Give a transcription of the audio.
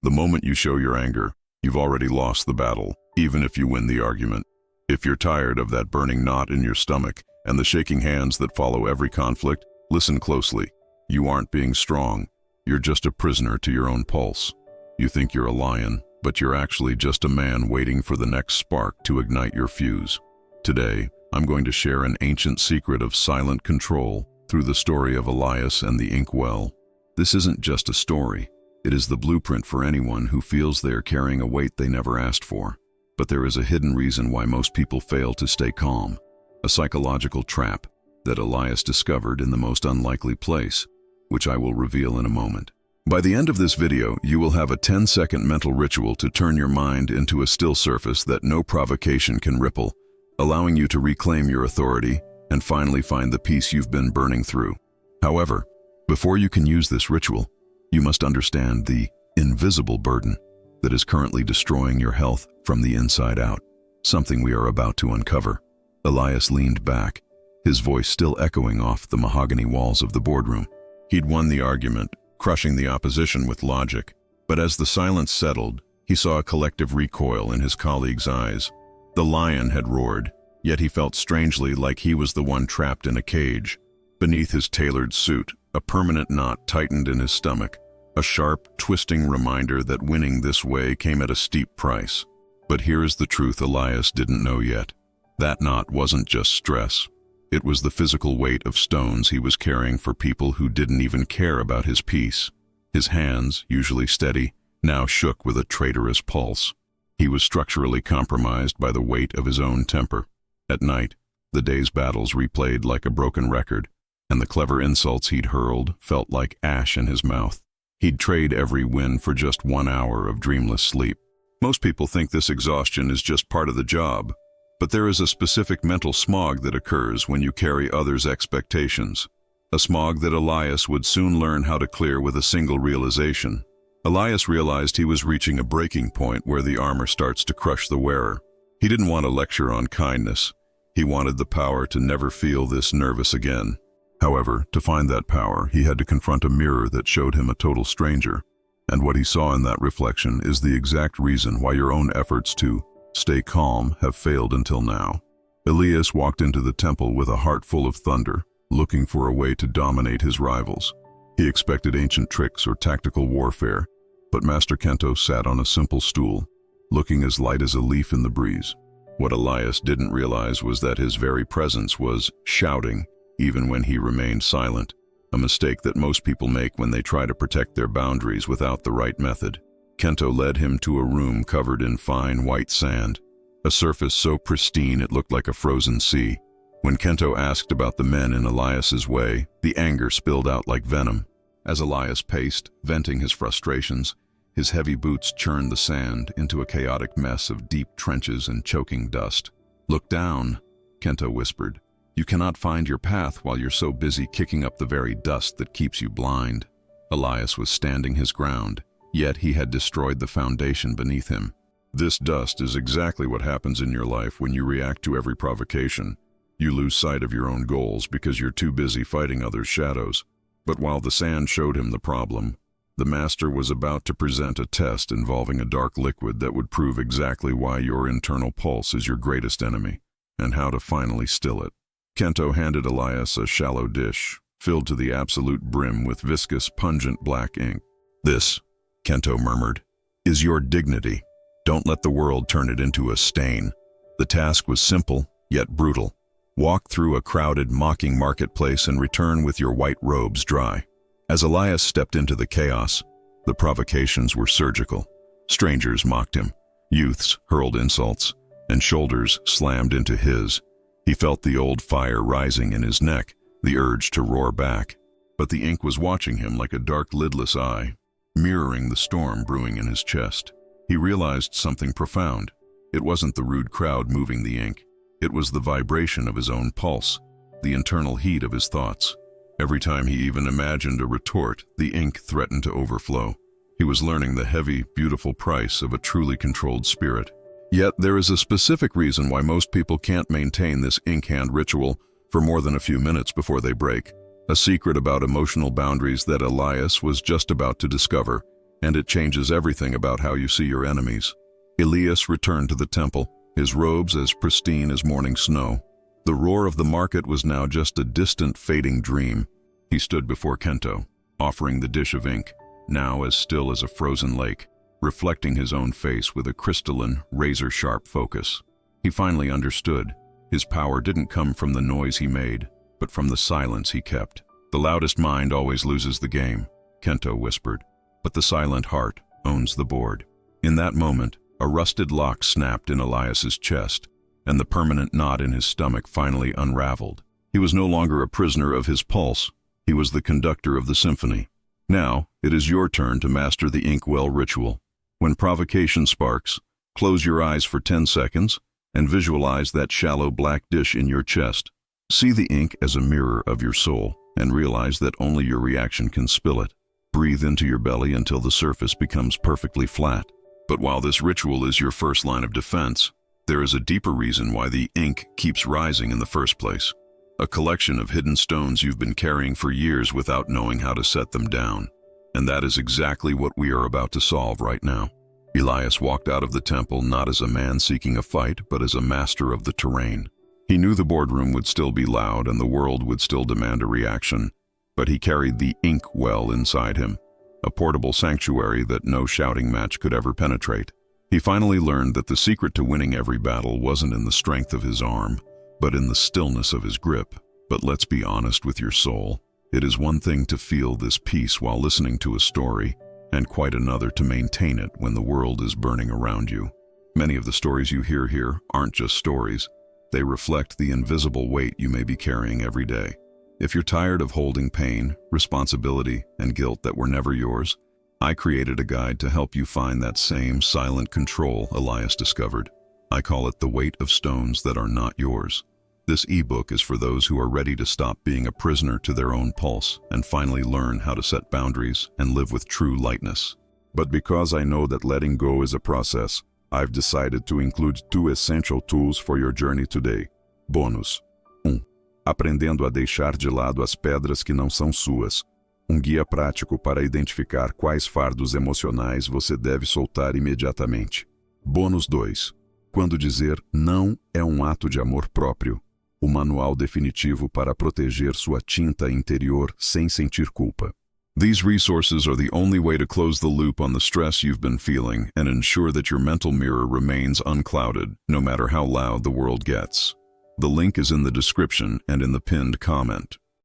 The moment you show your anger, you've already lost the battle, even if you win the argument. If you're tired of that burning knot in your stomach and the shaking hands that follow every conflict, listen closely. You aren't being strong. You're just a prisoner to your own pulse. You think you're a lion, but you're actually just a man waiting for the next spark to ignite your fuse. Today, I'm going to share an ancient secret of silent control through the story of Elias and the inkwell. This isn't just a story. It is the blueprint for anyone who feels they are carrying a weight they never asked for. But there is a hidden reason why most people fail to stay calm. A psychological trap that Elias discovered in the most unlikely place, which I will reveal in a moment. By the end of this video, you will have a 10-second mental ritual to turn your mind into a still surface that no provocation can ripple, allowing you to reclaim your authority and finally find the peace you've been burning through. However, before you can use this ritual, you must understand the invisible burden that is currently destroying your health from the inside out, something we are about to uncover. Elias leaned back, his voice still echoing off the mahogany walls of the boardroom. He'd won the argument, crushing the opposition with logic, but as the silence settled, he saw a collective recoil in his colleagues' eyes. The lion had roared, yet he felt strangely like he was the one trapped in a cage. Beneath his tailored suit, a permanent knot tightened in his stomach, a sharp, twisting reminder that winning this way came at a steep price. But here is the truth Elias didn't know yet. That knot wasn't just stress. It was the physical weight of stones he was carrying for people who didn't even care about his peace. His hands, usually steady, now shook with a traitorous pulse. He was structurally compromised by the weight of his own temper. At night, the day's battles replayed like a broken record, and the clever insults he'd hurled felt like ash in his mouth. He'd trade every win for just 1 hour of dreamless sleep. Most people think this exhaustion is just part of the job, but there is a specific mental smog that occurs when you carry others' expectations. A smog that Elias would soon learn how to clear with a single realization. Elias realized he was reaching a breaking point where the armor starts to crush the wearer. He didn't want a lecture on kindness. He wanted the power to never feel this nervous again. However, to find that power, he had to confront a mirror that showed him a total stranger. And what he saw in that reflection is the exact reason why your own efforts to stay calm have failed until now. Elias walked into the temple with a heart full of thunder, looking for a way to dominate his rivals. He expected ancient tricks or tactical warfare, but Master Kento sat on a simple stool, looking as light as a leaf in the breeze. What Elias didn't realize was that his very presence was shouting, even when he remained silent, a mistake that most people make when they try to protect their boundaries without the right method. Kento led him to a room covered in fine white sand, a surface so pristine it looked like a frozen sea. When Kento asked about the men in Elias's way, the anger spilled out like venom. As Elias paced, venting his frustrations, his heavy boots churned the sand into a chaotic mess of deep trenches and choking dust. "Look down," Kento whispered. "You cannot find your path while you're so busy kicking up the very dust that keeps you blind." Elias was standing his ground, yet he had destroyed the foundation beneath him. This dust is exactly what happens in your life when you react to every provocation. You lose sight of your own goals because you're too busy fighting others' shadows. But while the sand showed him the problem, the master was about to present a test involving a dark liquid that would prove exactly why your internal pulse is your greatest enemy, and how to finally still it. Kento handed Elias a shallow dish, filled to the absolute brim with viscous, pungent black ink. "This," Kento murmured, "is your dignity. Don't let the world turn it into a stain." The task was simple, yet brutal. Walk through a crowded, mocking marketplace and return with your white robes dry. As Elias stepped into the chaos, the provocations were surgical. Strangers mocked him, youths hurled insults, and shoulders slammed into his. He felt the old fire rising in his neck, the urge to roar back. But the ink was watching him like a dark, lidless eye, mirroring the storm brewing in his chest. He realized something profound. It wasn't the rude crowd moving the ink. It was the vibration of his own pulse, the internal heat of his thoughts. Every time he even imagined a retort, the ink threatened to overflow. He was learning the heavy, beautiful price of a truly controlled spirit. Yet there is a specific reason why most people can't maintain this ink hand ritual for more than a few minutes before they break. A secret about emotional boundaries that Elias was just about to discover, and it changes everything about how you see your enemies. Elias returned to the temple, his robes as pristine as morning snow. The roar of the market was now just a distant, fading dream. He stood before Kento, offering the dish of ink, now as still as a frozen lake, reflecting his own face with a crystalline, razor-sharp focus. He finally understood. His power didn't come from the noise he made, but from the silence he kept. The loudest mind always loses the game, Kento whispered, but the silent heart owns the board. In that moment, a rusted lock snapped in Elias's chest, and the permanent knot in his stomach finally unraveled. He was no longer a prisoner of his pulse. He was the conductor of the symphony. Now, it is your turn to master the inkwell ritual. When provocation sparks, close your eyes for 10 seconds and visualize that shallow black dish in your chest. See the ink as a mirror of your soul and realize that only your reaction can spill it. Breathe into your belly until the surface becomes perfectly flat. But while this ritual is your first line of defense, there is a deeper reason why the ink keeps rising in the first place. A collection of hidden stones you've been carrying for years without knowing how to set them down. And that is exactly what we are about to solve right now. Elias walked out of the temple not as a man seeking a fight, but as a master of the terrain. He knew the boardroom would still be loud and the world would still demand a reaction, but he carried the ink well inside him, a portable sanctuary that no shouting match could ever penetrate. He finally learned that the secret to winning every battle wasn't in the strength of his arm, but in the stillness of his grip. But let's be honest with your soul. It is one thing to feel this peace while listening to a story, and quite another to maintain it when the world is burning around you. Many of the stories you hear here aren't just stories. They reflect the invisible weight you may be carrying every day. If you're tired of holding pain, responsibility, and guilt that were never yours, I created a guide to help you find that same silent control Elias discovered. I call it The Weight of Stones That Are Not Yours. This ebook is for those who are ready to stop being a prisoner to their own pulse and finally learn how to set boundaries and live with true lightness. But because I know that letting go is a process, I've decided to include 2 essential tools for your journey today. Bônus 1. Aprendendo a deixar de lado as pedras que não são suas. Guia prático para identificar quais fardos emocionais você deve soltar imediatamente. Bônus 2. Quando dizer não é ato de amor próprio. O manual definitivo para proteger sua tinta interior sem sentir culpa. These resources are the only way to close the loop on the stress you've been feeling and ensure that your mental mirror remains unclouded, no matter how loud the world gets. The link is in the description and in the pinned comment.